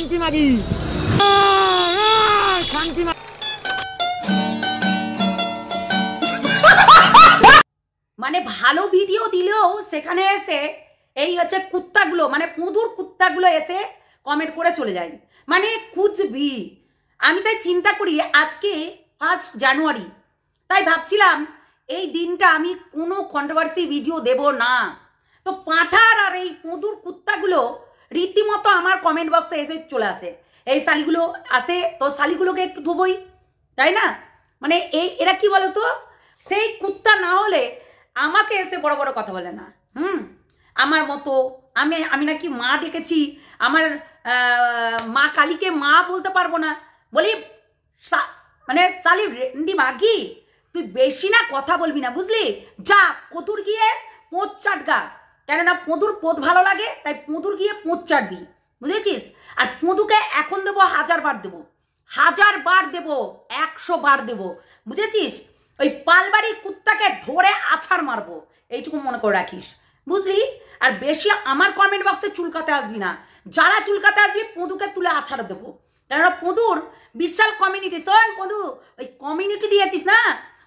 শান্তি মাগি শান্তি মানে ভালো ভিডিও দিলেও সেখানে এসে এই হচ্ছে কুত্তাগুলো মানে মধুর কুত্তাগুলো এসে কমেন্ট করে চলে যায় মানে খুঁজবি। আমি তাই চিন্তা করি আজকে 1 জানুয়ারি, তাই ভাবছিলাম এই দিনটা আমি কোনো কন্ট্রোভার্সি ভিডিও দেব না। তো পাঁঠার আর এই মধুর কুত্তাগুলো রীতিমতো আমার কমেন্ট বক্সে এসে চলে আসে, এই শালিগুলো আসে তো শালিগুলোকে একটু ধোবই, তাই না? মানে এরা কি বলো তো, সেই কুত্তা না হলে আমাকে এসে বড় বড় কথা বলে না। আমার মতো আমি নাকি মা ডেকেছি, আমার মা কালীকে মা বলতে পারবো না, বলি মানে শালি রেন্ডি মাগি তুই বেশি না কথা বলবি না, বুঝলি? যা পদুর গিয়ে পোঁত চাটগা, কেননা পদুর পোঁত ভালো লাগে তাই পদুর গিয়ে পোঁত চাটবি, বুঝেছিস? আর পদুকে এখন দেবো 1000 বার দেবো, 1000 বার দেবো, 100 বার দেবো, বুঝেছিস? ওই পালবাড়ির কুত্তাকে ধরে আছাড় মারবো, এইটুকু মনে করে রাখিস, বুঝলি? আর বেশি আমার কমেন্ট বক্সে চুলকাতে আসবি না, যারা চুলকাতে আসবি পদুকে তুলে আছাড় দেবো, কেননা পদুর বিশাল কমিউনিটি। শোন পদু, ওই কমিউনিটি দিয়েছিস না,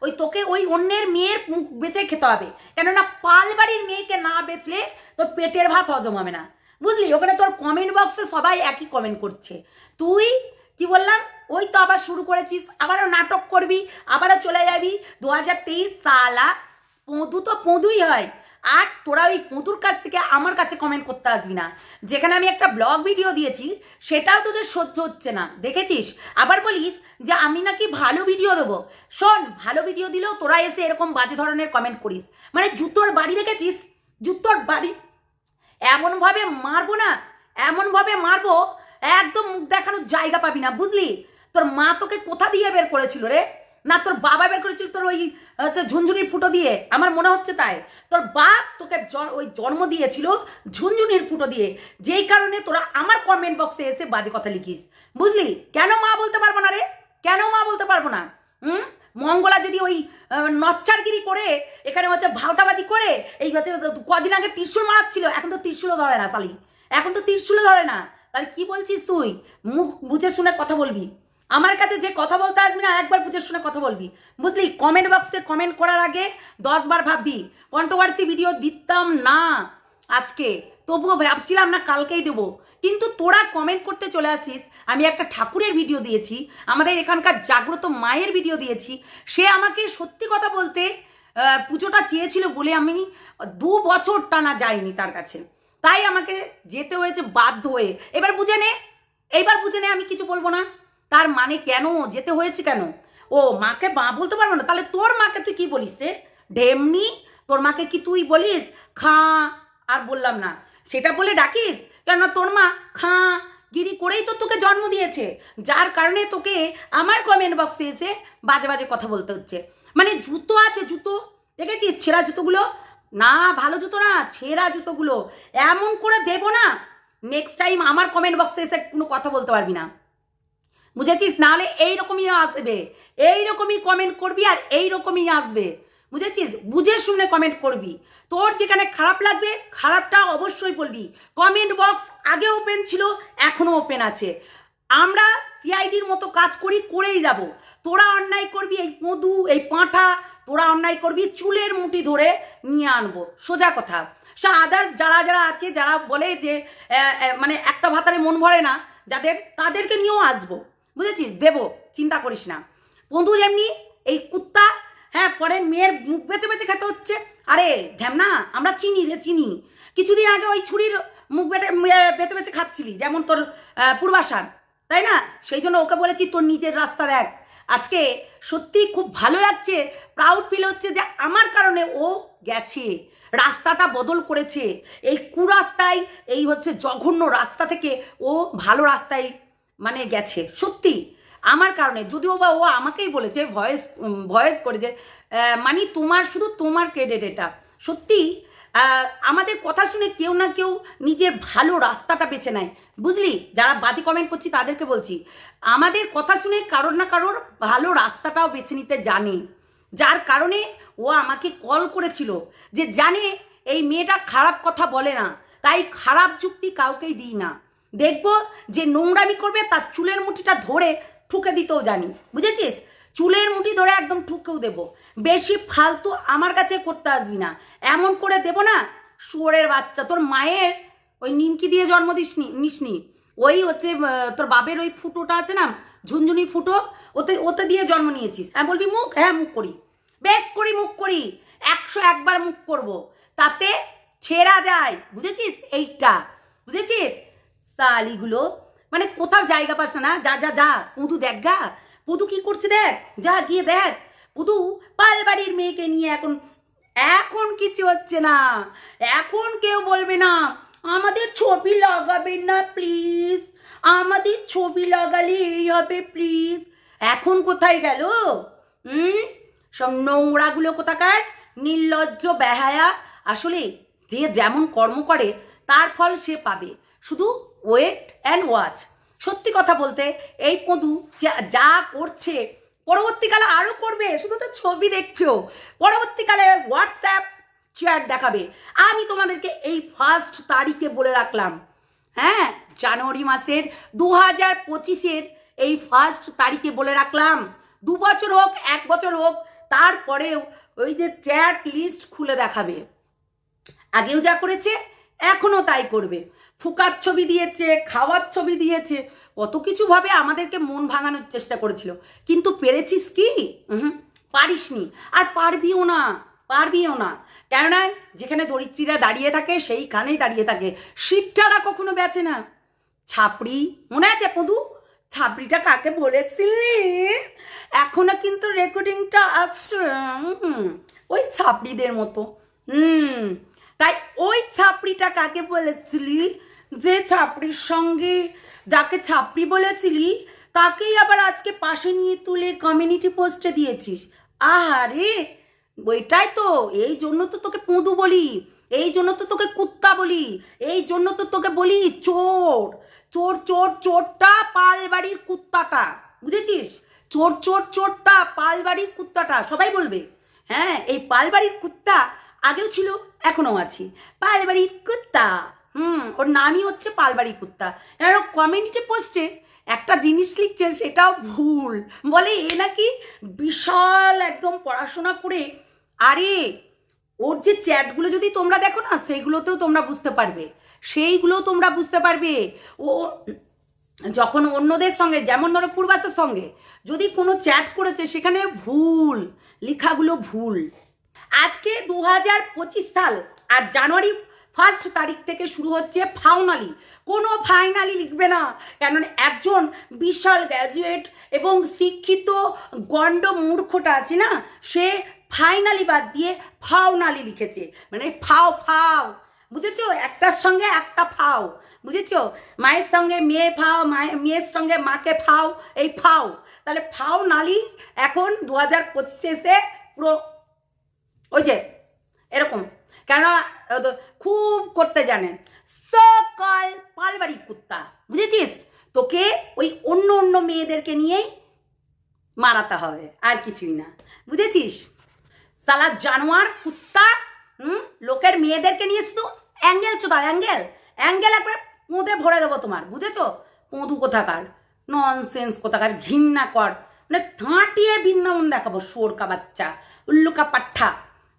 ওই তোকে ওই অন্যের মেয়ের মুখ বেঁচে খেতে হবে, কেননা পালবাড়ির মেয়েকে না বেচলে তোর পেটের ভাত হজম হবে না, বুঝলি? ওখানে তোর কমেন্ট বক্সে সবাই একই কমেন্ট করছে, তুই কি বললাম ওই তো আবার শুরু করেছিস, আবারও নাটক করবি, আবারও চলে যাবি 2023 সালা। পদু তো পদুই হয়, আর তোরা ওই পদুর কাছ থেকে আমার কাছে কমেন্ট করতে আসবি না। যেখানে আমি একটা ব্লগ ভিডিও দিয়েছি সেটাও তোদের সহ্য হচ্ছে না, দেখেছিস? আবার বলিস যে আমি নাকি ভালো ভিডিও দেবো। শোন, ভালো ভিডিও দিলেও তোরা এসে এরকম বাজে ধরনের কমেন্ট করিস, মানে জুতোর বাড়ি দেখেছিস? জুতোর বাড়ি এমনভাবে মারবো না, এমনভাবে মারবো একদম মুখ দেখানোর জায়গা পাবি না, বুঝলি? তোর মা তোকে কোথা দিয়ে বের করেছিল রে? না তোর বাবা বের করেছিল তোর ওই হচ্ছে ঝুনঝুনির ফুটো দিয়ে? আমার মনে হচ্ছে তাই। তোর বাপ তোকে ওই জন্ম দিয়েছিল ঝুনঝুনির ফুটো দিয়ে, যেই কারণে তোরা আমার কমেন্ট বক্সে এসে বাজে কথা লিখিস, বুঝলি? কেন মা বলতে পারবো না রে? কেন মা বলতে পারবো না? মঙ্গলা যদি ওই নচ্চারগিরি করে এখানে হচ্ছে ভাওতাবাজি করে এই হচ্ছে কদিন আগে ত্রিশূল মারাচ্ছিল, এখন তো ত্রিশূলও ধরে না শালি, এখন তো ত্রিশূলও ধরে না। তাহলে কি বলছিস তুই? মুখ বুঝে শুনে কথা বলবি, আমার কাছে যে কথা বলতে আসবি না একবার বুঝে শুনে কথা বলবি, বুঝলি? কমেন্ট বক্সে কমেন্ট করার আগে 10 বার ভাববি। কন্ট্রোভার্সি ভিডিও দিতাম না আজকে, তবুও ভাবছিলাম না কালকেই দেবো, কিন্তু তোরা কমেন্ট করতে চলে আসিস। আমি একটা ঠাকুরের ভিডিও দিয়েছি, আমাদের এখানকার জাগ্রত মায়ের ভিডিও দিয়েছি, সে আমাকে সত্যি কথা বলতে পুজোটা চেয়েছিল বলে আমি 2 বছর টানা যাইনি তার কাছে, তাই আমাকে যেতে হয়েছে বাধ্য হয়ে। এবার বুঝে নে, এইবার বুঝে নে, আমি কিছু বলবো না। তার মানে কেন যেতে হয়েছে, কেন? ও মাকে মা বলতে পারবো না? তাহলে তোর মাকে তুই কি বলিস রে ঢেমনি? তোর মাকে কি তুই বলিস খা? আর বললাম না সেটা বলে ডাকিস, কেননা তোর মা খা গিরি করেই তো তোকে জন্ম দিয়েছে, যার কারণে তোকে আমার কমেন্ট বক্সে এসে বাজে বাজে কথা বলতে হচ্ছে। মানে জুতো আছে, জুতো দেখেছিস? ছেঁড়া জুতোগুলো না, ভালো জুতো না, ছেঁড়া জুতোগুলো এমন করে দেবো না, নেক্সট টাইম আমার কমেন্ট বক্সে এসে কোনো কথা বলতে পারবি না, বুঝেছিস? নাহলে এইরকমই আসবে, এইরকমই কমেন্ট করবি আর এইরকমই আসবে, বুঝেছিস? বুঝে শুনে কমেন্ট করবি, তোর যেখানে খারাপ লাগবে খারাপটা অবশ্যই বলবি। কমেন্ট বক্স আগে ওপেন ছিল, এখনো ওপেন আছে, আমরা সিআইডির মতো কাজ করি, করেই যাব। তোরা অন্যায় করবি এই মধু এই পাঁঠা, তোরা অন্যায় করবি চুলের মুঠি ধরে নিয়ে আনবো, সোজা কথা। আদার্স যারা যারা আছে, যারা বলে যে মানে একটা ভাতারে মন ভরে না যাদের, তাদেরকে নিয়েও আসবো, বুঝেছিস? দেবো, চিন্তা করিস না। বন্ধু যেমনি এই কুত্তা, হ্যাঁ, পরের মেয়ের মুখ বেঁচে বেঁচে খেতে হচ্ছে। আরে ঢ্যামনা, আমরা চিনি রে, চিনি। কিছুদিন আগে ওই ছুরির মুখ বেঁচে বেঁচে খাচ্ছিলি, যেমন তোর পূর্বাশার, তাই না? সেই জন্য ওকে বলেছি তোর নিজের রাস্তা দেখ। আজকে সত্যি খুব ভালো লাগছে, প্রাউড ফিল হচ্ছে যে আমার কারণে ও গেছে, রাস্তাটা বদল করেছে, এই কুরাস্তায়, এই হচ্ছে জঘন্য রাস্তা থেকে ও ভালো রাস্তায় মানে গেছে, সত্যি আমার কারণে। যদিও বা ও আমাকেই বলেছে, ভয়েস করে যে মানে তোমার, শুধু তোমার ক্রেডিট এটা। সত্যি আমাদের কথা শুনে কেউ না কেউ নিজের ভালো রাস্তাটা বেছে নেয়, বুঝলি? যারা বাজে কমেন্ট করছি তাদেরকে বলছি, আমাদের কথা শুনে কারোর না কারোর ভালো রাস্তাটাও বেছে নিতে জানে, যার কারণে ও আমাকে কল করেছিল যে জানে এই মেয়েটা খারাপ কথা বলে না, তাই খারাপ যুক্তি কাউকেই দিই না, দেখবো যে নোংরামি করবে তার চুলের মুঠিটা ধরে ঠুকে দিতেও জানি, বুঝেছিস? চুলের মুঠি ধরে একদম ঠুকেও দেবো। বেশি ফালতু আমার কাছে করতে আসবি না, এমন করে দেবো না শুয়োরের বাচ্চা। তোর মায়ের ওই নিমকি দিয়ে জন্ম নিসনি, ওই হচ্ছে তোর বাপের ওই ফুটোটা আছে না, ঝুনঝুনি ফুটো, ওতে দিয়ে জন্ম নিয়েছিস। হ্যাঁ বলবি মুখ, হ্যাঁ মুখ করি, বেশ করি মুখ করি, 101 বার মুখ করব, তাতে ছেঁড়া যায়, বুঝেছিস? এইটা বুঝেছিস? শালিগুলো মানে কোথাও জায়গা পাস না। যা যা যা, পুদু দেখ গা, পুদু কি করছে দেখ, যা গিয়ে দেখ। পুদু পালবাড়ির মেয়েকে নিয়ে এখন কিছু হচ্ছে না, এখন কেউ বলবে না আমাদের ছবি লাগাবেন না প্লিজ, আমাদের ছবি লাগালে এই হবে প্লিজ। এখন কোথায় গেল? সব নোংরাগুলো কোথাকার, নির্লজ্জ বেহায়া। আসলে যে যেমন কর্ম করে তার ফল সে পাবে, শুধু ওয়েট অ্যান্ড ওয়াচ। সত্যি কথা বলতে এই পদু যা করছে পরবর্তীকালে আরও করবে, শুধু তো ছবি দেখছো, পরবর্তীকালে হোয়াটসঅ্যাপ চ্যাট দেখাবে। আমি তোমাদেরকে এই 1 তারিখে বলে রাখলাম, হ্যাঁ, জানুয়ারি মাসের 2025-এর এই 1 তারিখে বলে রাখলাম, 2 বছর হোক 1 বছর হোক, তারপরেও ওই যে চ্যাট লিস্ট খুলে দেখাবে। আগেও যা করেছে এখনো তাই করবে। ফুকার ছবি দিয়েছে, খাওয়ার ছবি দিয়েছে, কত কিছু ভাবে আমাদেরকে মন ভাঙানোর চেষ্টা করেছিল, কিন্তু পেরেছিস কি? পারিসনি, আর পারবিও না, পারবিও না। কেননা যেখানে দরিদ্রীরা দাঁড়িয়ে থাকে সেইখানেই দাঁড়িয়ে থাকে, শিবটারা কখনো বেচে না। ছাপড়ি মনে আছে পদু? ছাপড়িটা কাকে বলেছিলি? এখনো কিন্তু রেকর্ডিংটা আছে, ওই ছাপড়িদের মতো। তাই ওই ছাপড়িটা কাকে বলেছিলি? যে ছাপড়ির সঙ্গে যাকে ছাপড়ি বলেছিলি তাকেই আবার আজকে পাশে নিয়ে তুলে কমিউনিটি পোস্টে দিয়েছিস। আহারে, ওইটাই তো, এই জন্য তো তোকে পুঁদু বলি, এই জন্য তো তোকে কুত্তা বলি, এই জন্য তো তোকে বলি চোর। চোর চোর চোরটা পালবাড়ির কুত্তাটা, বুঝেছিস? চোর চোর চোরটা পালবাড়ির কুত্তাটা, সবাই বলবে। হ্যাঁ, এই পালবাড়ির কুত্তা আগেও ছিল, এখনো আছি, পালবাড়ির কুত্তা। ওর নামই হচ্ছে পালবাড়ির কুত্তা। এর কমিউনিটি পোস্টে একটা জিনিস লিখছে সেটাও ভুল, বলে এ নাকি বিশাল একদম পড়াশোনা করে। আরে ওর যে চ্যাটগুলো যদি তোমরা দেখো না, সেইগুলোতেও তোমরা বুঝতে পারবে, সেইগুলোও তোমরা বুঝতে পারবে। ও যখন অন্যদের সঙ্গে, যেমন ধরো পূর্বাসের সঙ্গে যদি কোনো চ্যাট করেছে, সেখানে ভুল, লেখাগুলো ভুল। আজকে 2025 সাল, আর জানুয়ারি 1 তারিখ থেকে শুরু হচ্ছে ফাউনালি। কোনো ফাইনালি লিখবে না, কারণ একজন বিশাল গ্র্যাজুয়েট এবং শিক্ষিত গণ্ড মূর্খটা আছে না, সে ফাইনালি বাদ দিয়ে ফাউনালি লিখেছে, মানে ফাও ফাও, বুঝেছো? একটার সঙ্গে একটা ফাও, বুঝেছো? মায়ের সঙ্গে মেয়ে ফাও, মেয়ের সঙ্গে মাকে ফাও, এই ফাও। তাহলে ফাও নালি এখন 2025 এসে পুরো ওই যে এরকম, কেন খুব করতে জানে সকল পালবাড়ি কুত্তা, বুঝেছিস? তোকে ওই অন্য অন্য মেয়েদেরকে নিয়েই মারাতে হবে, আর কিছুই না, বুঝেছিস? সালা জানোয়ার কুত্তা। লোকের মেয়েদেরকে নিয়ে শুধু অ্যাঙ্গেল চোদা, অ্যাঙ্গেল অ্যাঙ্গেল একবারে পোঁদে ভরে দেবো তোমার, বুঝেছো? পঁদু কোথাকার, ননসেন্স কোথাকার, ঘৃণা কর, মানে ঠাঁটিয়ে বৃন্দাবন দেখাবো, সোরকা বাচ্চা, উল্লুকা পাঠা।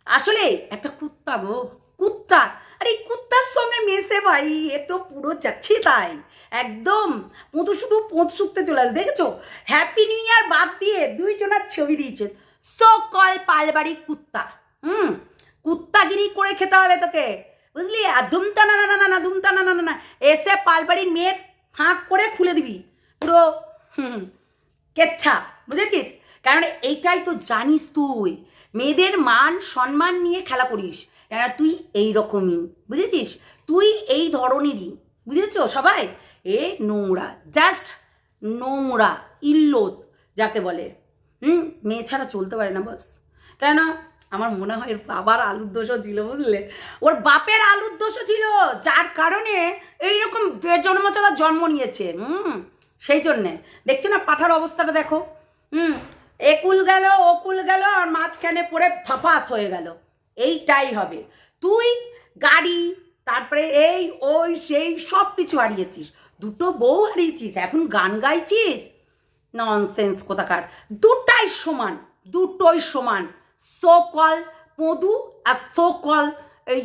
আসলে একটা কুত্তা গো, কুত্তা। আর এই কুত্তার সঙ্গে মেশে ভাই এ তো পুরো যাচ্ছে তাই, একদম পঁদু শুধু পোঁত শুকতে চলে আসে, দেখেছো? হ্যাপি নিউ ইয়ার বাদ দিয়ে 2 জনের ছবি দিয়েছে, সকল পালবাড়ি কুত্তা। কুত্তাগিরি করে খেতে হবে তোকে, বুঝলি? আর ধুমতা না না না না, ধুমতা না না না, এসে পালবাড়ির মেয়ের ফাঁক করে খুলে দিবি পুরো কেচ্ছা, বুঝেছিস? কারণ এইটাই তো জানিস, তুই মেয়েদের মান সম্মান নিয়ে খেলা করিস, কেন তুই এইরকমই, বুঝেছিস? তুই এই ধরনেরই, বুঝেছো সবাই? এ নোংরা, জাস্ট নোংরা, ইল্লোত যাকে বলে। মেয়ে ছাড়া চলতে পারে না বস। কেন? আমার মনে হয় ওর বাবার আলুর দোষও ছিল, বুঝলে? ওর বাপের আলুর দোষও ছিল, যার কারণে এইরকম বেজন্মচালা জন্ম নিয়েছে। সেই জন্যে দেখছো না পাঠার অবস্থাটা দেখো। একুল গেল ওকুল গেল, আর মাঝখানে পড়ে ফাপাস হয়ে গেল। এইটাই হবে। তুই গাড়ি তারপরে এই ওই সেই সব কিছু হারিয়েছিস, দুটো বউ হারিয়েছিস, এখন গান গাইছিস, ননসেন্স কোথাকার। দুটোই সমান, দুটোই সমান, সো কল মধু আর সো কল এই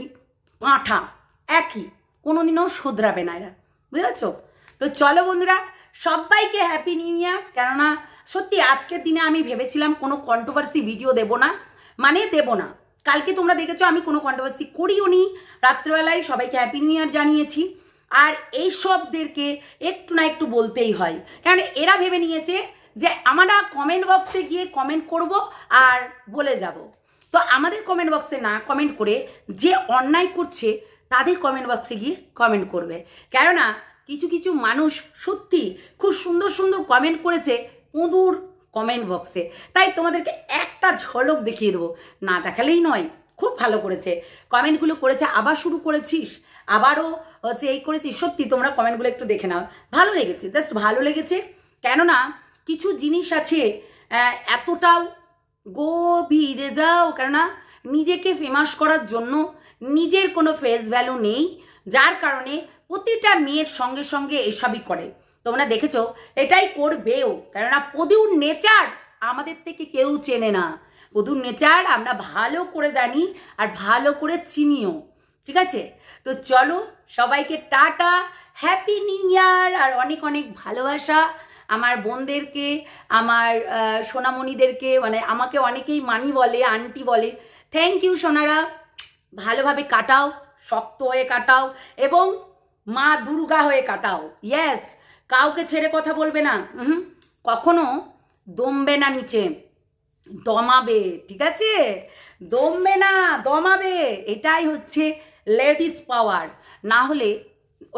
পাঁঠা একই, কোনোদিনও শোধরাবে না এরা, বুঝেছ? তো চলো বন্ধুরা, সবাইকে হ্যাপি নিউ ইয়ার। কেননা সত্যি আজকের দিনে আমি ভেবেছিলাম কোনো কন্ট্রোভার্সি ভিডিও দেব না, মানে দেব না। কালকে তোমরা দেখেছো আমি কোনো কন্ট্রোভার্সি করিও নি, রাত্রেবেলায় সবাইকে হ্যাপি নিউ ইয়ার জানিয়েছি। আর এই সবদেরকে একটু না একটু বলতেই হয়, কারণ এরা ভেবে নিয়েছে যে আমরা কমেন্ট বক্সে গিয়ে কমেন্ট করব আর বলে যাব। তো আমাদের কমেন্ট বক্সে না কমেন্ট করে যে অন্যায় করছে তাদের কমেন্ট বক্সে গিয়ে কমেন্ট করবে। কেননা কিছু কিছু মানুষ সত্যি খুব সুন্দর সুন্দর কমেন্ট করেছে মধুর কমেন্ট বক্সে, তাই তোমাদেরকে একটা ঝলক দেখিয়ে দেবো, না দেখালেই নয়। খুব ভালো করেছে কমেন্টগুলো করেছে, আবার শুরু করেছিস, আবারও হচ্ছে এই করেছিস। সত্যি তোমরা কমেন্টগুলো একটু দেখে নাও, ভালো লেগেছে, জাস্ট ভালো লেগেছে। কেননা কিছু জিনিস আছে এতটাও গভীরে যাও, কেননা নিজেকে ফেমাস করার জন্য নিজের কোনো ফেস ভ্যালু নেই, যার কারণে প্রতিটা মেয়ের সঙ্গে সঙ্গে এসবই করে। তোমরা দেখেছো, এটাই করবেও, কেননা পদুর নেচার আমাদের থেকে কেউ চেনে না। পদুর নেচার আমরা ভালো করে জানি আর ভালো করে চিনিও, ঠিক আছে? তো চলো সবাইকে টাটা, হ্যাপি নিউ ইয়ার, আর অনেক অনেক ভালোবাসা আমার বোনদেরকে, আমার সোনামণিদেরকে, মানে আমাকে অনেকেই মানি বলে, আন্টি বলে। থ্যাংক ইউ সোনারা, ভালোভাবে কাটাও, শক্ত হয়ে কাটাও এবং মা দুর্গা হয়ে কাটাও। ইয়েস, কাউকে ছেড়ে কথা বলবে না, কখনো দমবে না, নিচে দমাবে, ঠিক আছে? দমবে না, দমাবে, এটাই হচ্ছে লেডিস পাওয়ার। না হলে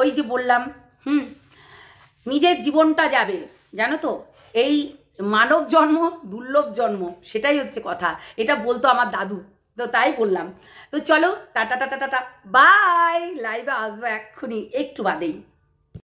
ওই যে বললাম, নিজের জীবনটা যাবে, জানো তো? এই মানব জন্ম দুর্লভ জন্ম, সেটাই হচ্ছে কথা। এটা বলতো আমার দাদু, তো তাই বললাম। তো চলো টাটা টাটা টাটা, বাই। লাইভে আসবো এক্ষুনি, একটু বাদেই।